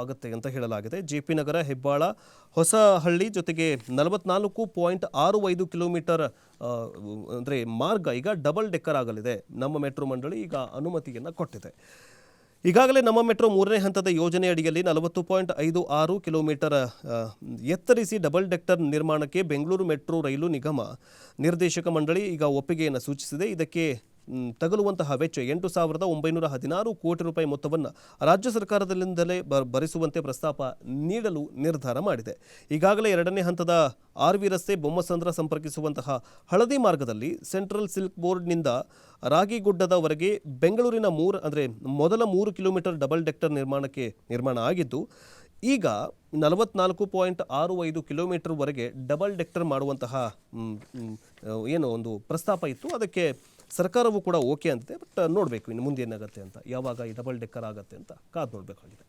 ಆಗುತ್ತೆ ಅಂತ ಹೇಳಲಾಗಿದೆ. ಜೆಪಿ ನಗರ, ಹೆಬ್ಬಾಳ, ಹೊಸಹಳ್ಳಿ ಜೊತೆಗೆ 44.65 ಕಿಲೋಮೀಟರ್ ಅಂದರೆ ಮಾರ್ಗ ಈಗ ಡಬಲ್ ಡೆಕ್ಕರ್ ಆಗಲಿದೆ. ನಮ್ಮ ಮೆಟ್ರೋ ಮಂಡಳಿ ಈಗ ಅನುಮತಿಯನ್ನು ಕೊಟ್ಟಿದೆ. ಈಗಾಗಲೇ ನಮ್ಮ ಮೆಟ್ರೋ 3ನೇ ಹಂತದ ಯೋಜನೆ ಅಡಿಯಲ್ಲಿ 40.56 ಕಿಲೋಮೀಟರ್ ಎತ್ತರಿಸಿ ಡಬಲ್ ಡೆಕ್ಕರ್ ನಿರ್ಮಾಣಕ್ಕೆ ಬೆಂಗಳೂರು ಮೆಟ್ರೋ ರೈಲು ನಿಗಮ ನಿರ್ದೇಶಕ ಮಂಡಳಿ ಈಗ ಒಪ್ಪಿಗೆಯನ್ನು ಸೂಚಿಸಿದೆ. ಇದಕ್ಕೆ ತಗಲುವಂತಹ ವೆಚ್ಚ 8,916 ಕೋಟಿ ರೂಪಾಯಿ ಮೊತ್ತವನ್ನು ರಾಜ್ಯ ಸರ್ಕಾರದಿಂದಲೇ ಭರಿಸುವಂತೆ ಪ್ರಸ್ತಾಪ ನೀಡಲು ನಿರ್ಧಾರ ಮಾಡಿದೆ. ಈಗಾಗಲೇ 2ನೇ ಹಂತದ ಆರ್ವಿ ರಸ್ತೆ ಬೊಮ್ಮಸಂದ್ರ ಸಂಪರ್ಕಿಸುವಂತಹ ಹಳದಿ ಮಾರ್ಗದಲ್ಲಿ ಸೆಂಟ್ರಲ್ ಸಿಲ್ಕ್ ಬೋರ್ಡ್ನಿಂದ ರಾಗಿಗುಡ್ಡದವರೆಗೆ ಬೆಂಗಳೂರಿನ ಮೊದಲ 3 ಕಿಲೋಮೀಟರ್ ಡಬಲ್ ಡೆಕ್ಕರ್ ನಿರ್ಮಾಣ ಆಗಿದ್ದು, ಈಗ 44.65 ಕಿಲೋಮೀಟರ್ವರೆಗೆ ಡಬಲ್ ಡೆಕ್ಕರ್ ಮಾಡುವಂತಹ ಒಂದು ಪ್ರಸ್ತಾಪ ಇತ್ತು. ಅದಕ್ಕೆ ಸರ್ಕಾರವೂ ಕೂಡ ಓಕೆ ಅಂತಿದೆ. ಬಟ್ ನೋಡಬೇಕು ಇನ್ನು ಮುಂದೆ ಏನಾಗುತ್ತೆ ಅಂತ, ಯಾವಾಗ ಈ ಡಬಲ್ ಡೆಕ್ಕರ್ ಆಗುತ್ತೆ ಅಂತ ಕಾದು ನೋಡಬೇಕಾಗಿದೆ.